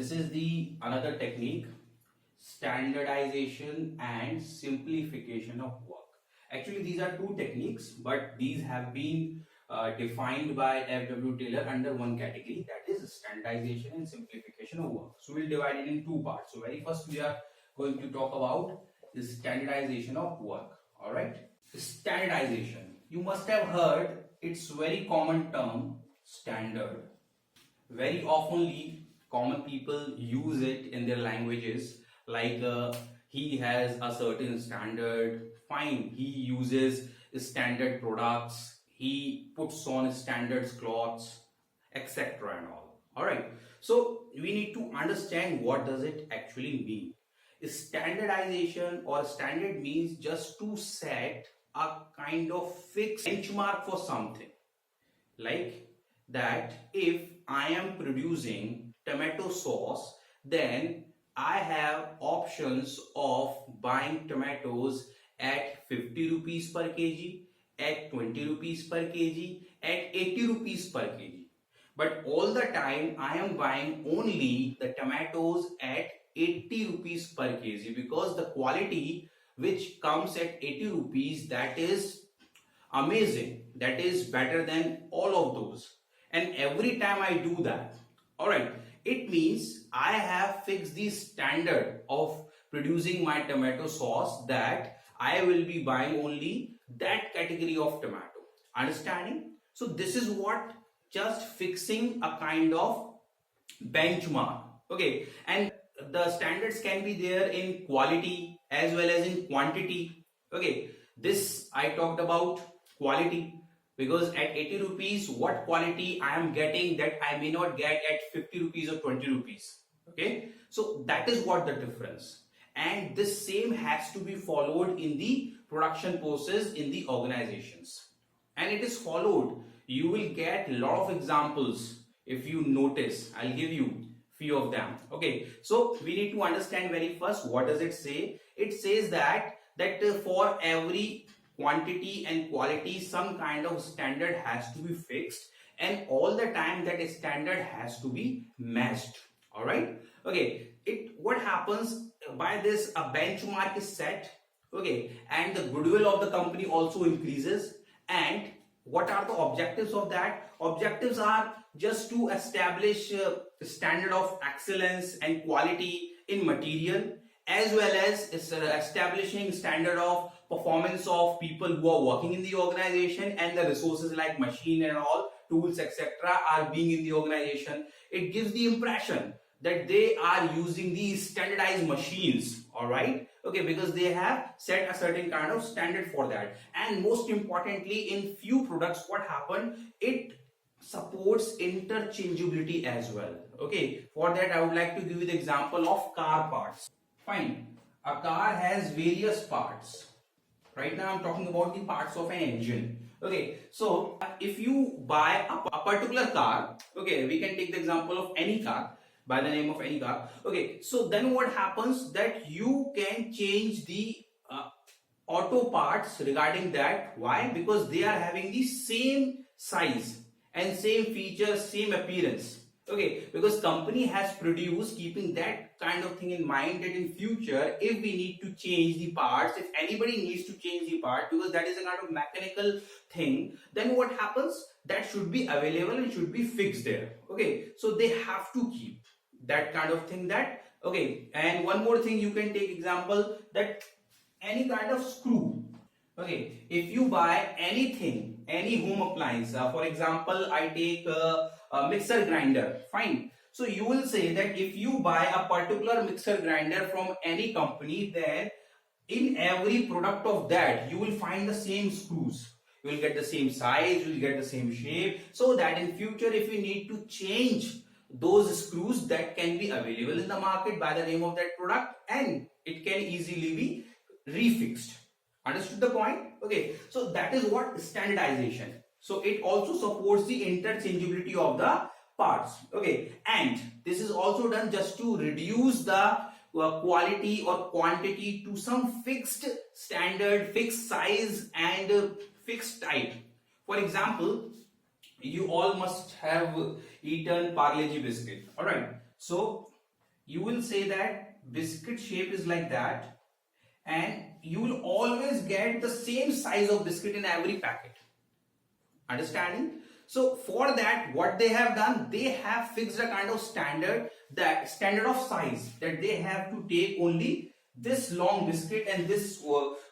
this is the another technique, standardization and simplification of work. Actually, these are two techniques, but these have been defined by F.W. Taylor under one category, that is standardization and simplification of work. So we'll divide it in two parts. So very first we are going to talk about the standardization of work. All right, standardization. You must have heard it's very common term, standard. Very oftenly common people use it in their languages, like he has a certain standard, fine, he uses standard products, he puts on standard clothes, etc. and all right, so we need to understand what does it actually mean. Standardization or standard means just to set a kind of fixed benchmark for something, like that if I am producing tomato sauce, then I have options of buying tomatoes at 50 rupees per kg, at 20 rupees per kg, at 80 rupees per kg. But all the time I am buying only the tomatoes at 80 rupees per kg, because the quality which comes at 80 rupees, that is amazing, that is better than all of those. And every time I do that, all right, it means I have fixed the standard of producing my tomato sauce, that I will be buying only that category of tomato. Understanding? So this is what just fixing a kind of benchmark. Okay, and the standards can be there in quality as well as in quantity. Okay, this I talked about quality, because at 80 rupees what quality I am getting that I may not get at 50 rupees or 20 rupees. Okay, so that is what the difference, and this same has to be followed in the production process in the organizations, and it is followed. You will get a lot of examples. If you notice, I'll give you few of them. Okay, so we need to understand very first, what does it say? It says that for every quantity and quality some kind of standard has to be fixed, and all the time that standard has to be matched. All right, okay, what happens by this, a benchmark is set, okay, and the goodwill of the company also increases. And what are the objectives of that? Objectives are just to establish standard of excellence and quality in material, as well as establishing standard of performance of people who are working in the organization, and the resources like machine and all tools etc are being in the organization. It gives the impression that they are using these standardized machines. All right, okay, because they have set a certain kind of standard for that. And most importantly, in few products what happened, it supports interchangeability as well. Okay, for that I would like to give you the example of car parts. Fine, a car has various parts. Right now I'm talking about the parts of an engine. Okay, so if you buy a particular car, okay, we can take the example of any car, by the name of any car. Okay, so then what happens, that you can change the auto parts regarding that. Why? Because they are having the same size and same features, same appearance. Okay, because company has produced keeping that kind of thing in mind, that in future if we need to change the parts, if anybody needs to change the part, because that is a kind of mechanical thing, then what happens, that should be available and should be fixed there. Okay, so they have to keep that kind of thing, that okay. And one more thing, you can take example, that any kind of screw. Okay, if you buy anything, any home appliance, for example I take a mixer grinder, fine. So you will say that if you buy a particular mixer grinder from any company, then in every product of that you will find the same screws, you will get the same size, you will get the same shape, so that in future if you need to change those screws, that can be available in the market by the name of that product, and it can easily be refixed. Understood the point? Okay, so that is what standardization. So it also supports the interchangeability of the parts. Okay, and this is also done just to reduce the quality or quantity to some fixed standard, fixed size and fixed type. For example, you all must have eaten Parle-G biscuit. All right, so you will say that biscuit shape is like that, and you will always get the same size of biscuit in every packet. Understanding? So for that, what they have done, they have fixed a kind of standard, that standard of size, that they have to take only this long biscuit and this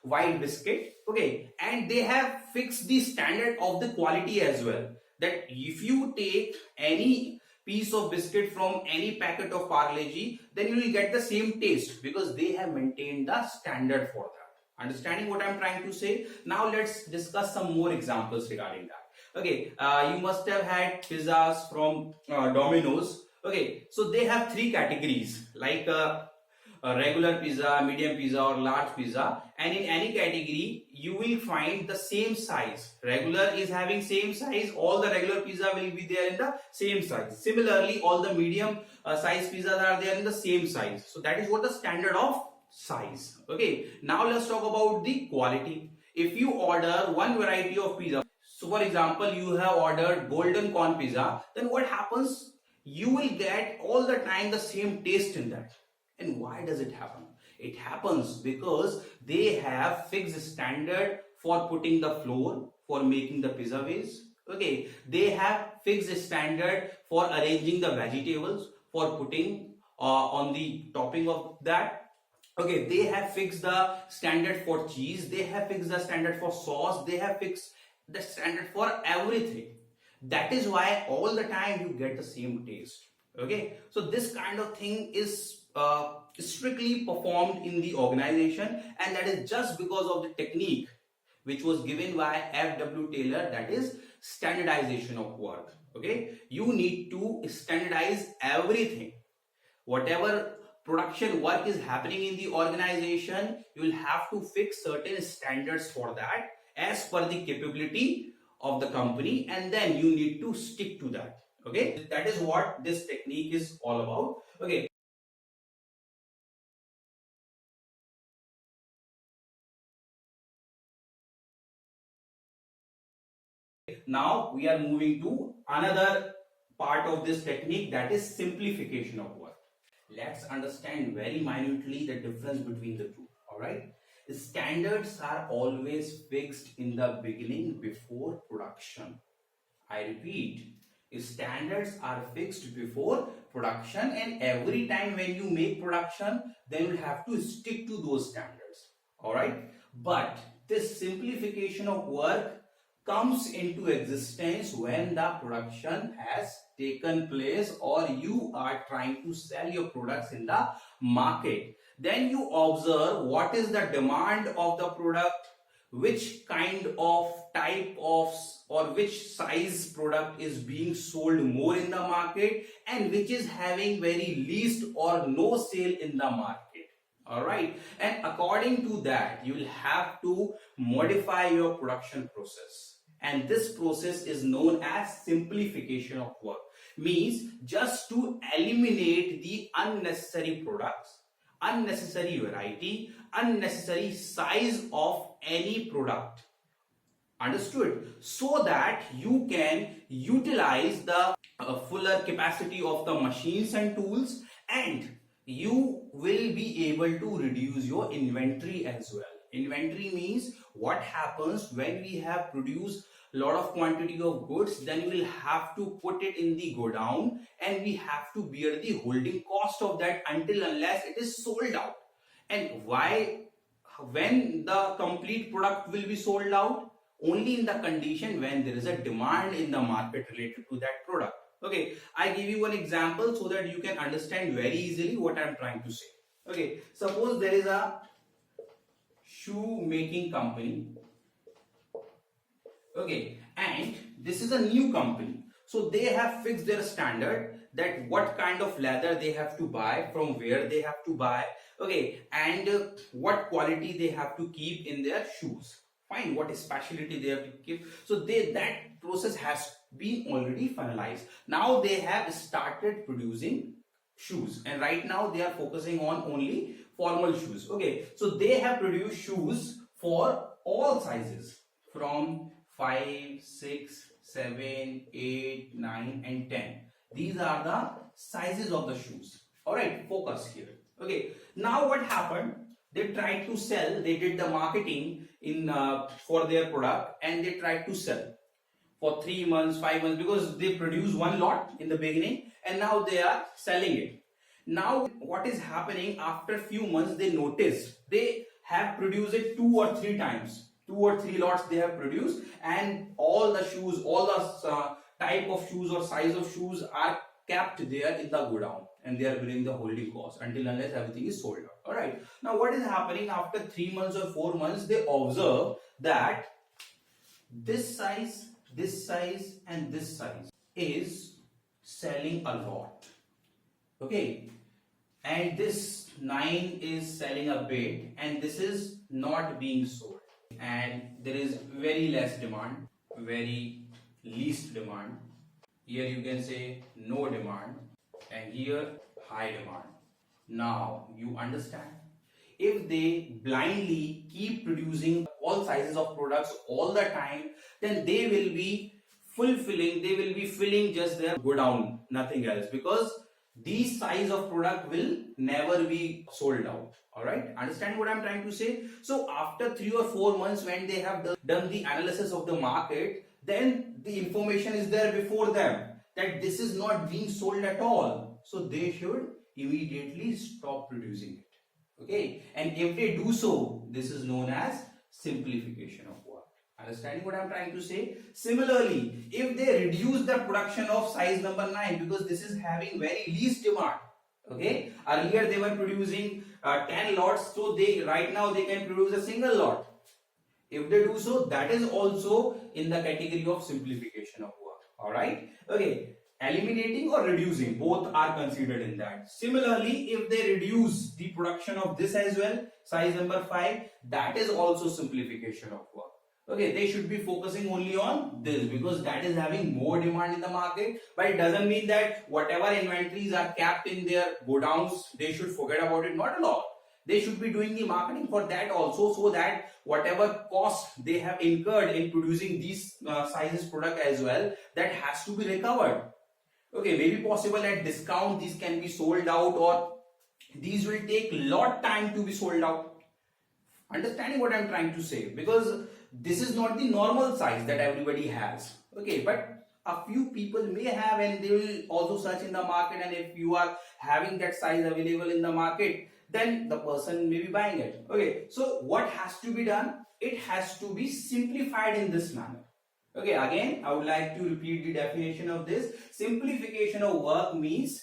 wide biscuit. Okay, and they have fixed the standard of the quality as well, that if you take any piece of biscuit from any packet of Parle-G, then you will get the same taste, because they have maintained the standard for that. Understanding what I'm trying to say? Now let's discuss some more examples regarding that. Okay, you must have had pizzas from Domino's. Okay, so they have three categories, like a regular pizza, medium pizza, or large pizza, and in any category you will find the same size. Regular is having same size, all the regular pizza will be there in the same size. Similarly, all the medium size pizzas are there in the same size. So that is what the standard of size. Okay, now let's talk about the quality. If you order one variety of pizza, so for example, you have ordered golden corn pizza, then what happens? You will get all the time the same taste in that. And why does it happen? It happens because they have fixed standard for putting the flour, for making the pizza base. Okay, they have fixed standard for arranging the vegetables, for putting on the topping of that. Okay, they have fixed the standard for cheese, they have fixed the standard for sauce, they have fixed the standard for everything. That is why all the time you get the same taste. Okay, so this kind of thing is strictly performed in the organization, and that is just because of the technique which was given by F.W. Taylor, that is standardization of work. Okay, you need to standardize everything. Whatever production work is happening in the organization, you will have to fix certain standards for that as per the capability of the company, and then you need to stick to that. Okay, that is what this technique is all about. Okay, now we are moving to another part of this technique, that is simplification of work. Let's understand very minutely the difference between the two. All right, standards are always fixed in the beginning before production. I repeat, standards are fixed before production, and every time when you make production, then you have to stick to those standards. All right, but this simplification of work comes into existence when the production has taken place, or you are trying to sell your products in the market. Then you observe what is the demand of the product, which kind of type of or which size product is being sold more in the market, and which is having very least or no sale in the market. All right, and according to that you will have to modify your production process, and this process is known as simplification of work. Means just to eliminate the unnecessary products, unnecessary variety, unnecessary size of any product. Understood? So that you can utilize the fuller capacity of the machines and tools, and you will be able to reduce your inventory as well. Inventory means what happens when we have produced a lot of quantity of goods, then we will have to put it in the godown, and we have to bear the holding cost of that until unless it is sold out. And why? When the complete product will be sold out? Only in the condition when there is a demand in the market related to that product. Okay, I give you one example so that you can understand very easily what I am trying to say. Okay, suppose there is a shoe making company. Okay, and this is a new company. So they have fixed their standard, that what kind of leather they have to buy, from where they have to buy, okay, and what quality they have to keep in their shoes. Fine, what specialty they have to keep. So that process has been already finalized. Now they have started producing shoes, and right now they are focusing on only formal shoes. Okay, so they have produced shoes for all sizes from 5, 6, 7, 8, 9 and 10. These are the sizes of the shoes. All right, focus here. Okay, now what happened? They tried to sell. They did the marketing in for their product, and they tried to sell for 3 months, 5 months, because they produce one lot in the beginning, and now they are selling it. Now, what is happening after few months? They noticed they have produced it 2 or 3 times. 2 or 3 lots they have produced, and all the shoes, all the type of shoes or size of shoes are kept there in the godown, and they are bearing the holding cost until unless everything is sold out. All right. Now, what is happening after 3 months or 4 months? They observe that this size, and this size is selling a lot. Okay, and this 9 is selling a bit, and this is not being sold, and there is very less demand, very least demand. Here you can say no demand, and here high demand. Now you understand, if they blindly keep producing all sizes of products all the time, then they will be filling just their go down, nothing else, because these size of product will never be sold out. All right, understand what I'm trying to say? So after 3 or 4 months, when they have done the analysis of the market, then the information is there before them that this is not being sold at all, so they should immediately stop producing it. Okay, and if they do so, this is known as simplification of work. Understanding what I'm trying to say? Similarly, if they reduce the production of size number 9, because this is having very least demand. Okay, earlier they were producing 10 lots, so right now they can produce a single lot. If they do so, that is also in the category of simplification of work. All right. Okay. Eliminating or reducing, both are considered in that. Similarly, if they reduce the production of this as well, size number 5, that is also simplification of work. Okay, they should be focusing only on this because that is having more demand in the market, but it doesn't mean that whatever inventories are kept in their godowns, they should forget about it. Not at all. They should be doing the marketing for that also, so that whatever cost they have incurred in producing these sizes product as well, that has to be recovered. Okay, maybe possible at discount these can be sold out, or these will take lot time to be sold out. Understanding what I'm trying to say? Because this is not the normal size that everybody has. Okay, but a few people may have, and they will also search in the market, and if you are having that size available in the market, then the person may be buying it. Okay, so what has to be done? It has to be simplified in this manner. Okay, again, I would like to repeat the definition of this. Simplification of work means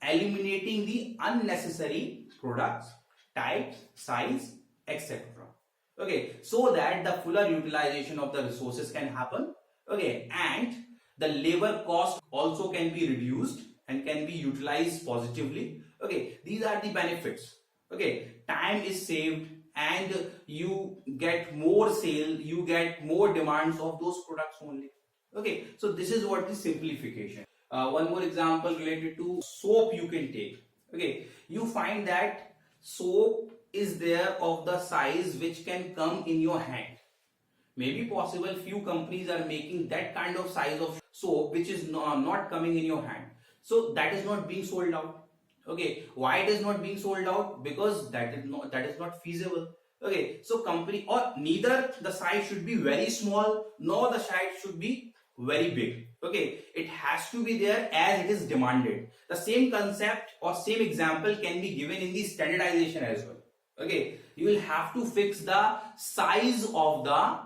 eliminating the unnecessary products, types, size, etc. Okay, so that the fuller utilization of the resources can happen. Okay, and the labor cost also can be reduced and can be utilized positively. Okay, these are the benefits. Okay, time is saved, and you get more sale, you get more demands of those products only. Okay, so this is what the simplification. One more example related to soap you can take. Okay, you find that soap is there of the size which can come in your hand. Maybe possible few companies are making that kind of size of soap which is not coming in your hand, so that is not being sold out. Okay, why it is not being sold out? Because that is not feasible. Okay, so company, or neither the size should be very small nor the size should be very big. Okay, it has to be there as it is demanded. The same concept or same example can be given in the standardization as well. Okay, you will have to fix the size of the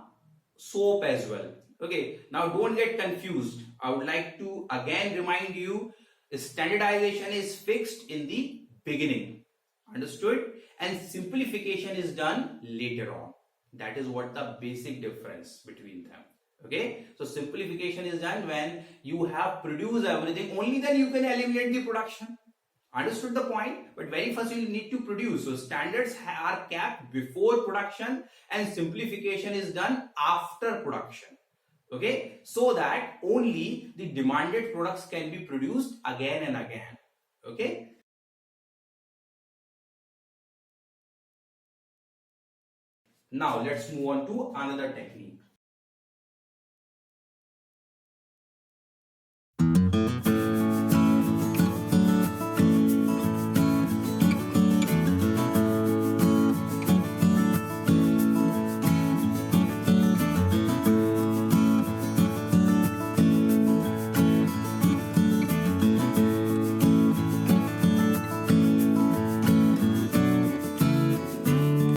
soap as well. Okay, now don't get confused. I would like to again remind you, standardization is fixed in the beginning. Understood? And simplification is done later on. That is what the basic difference between them. Okay, so simplification is done when you have produced everything, only then you can eliminate the production. Understood the point? But very first you need to produce. So standards are kept before production, and simplification is done after production. Okay, so that only the demanded products can be produced again and again. Okay. Now let's move on to another technique.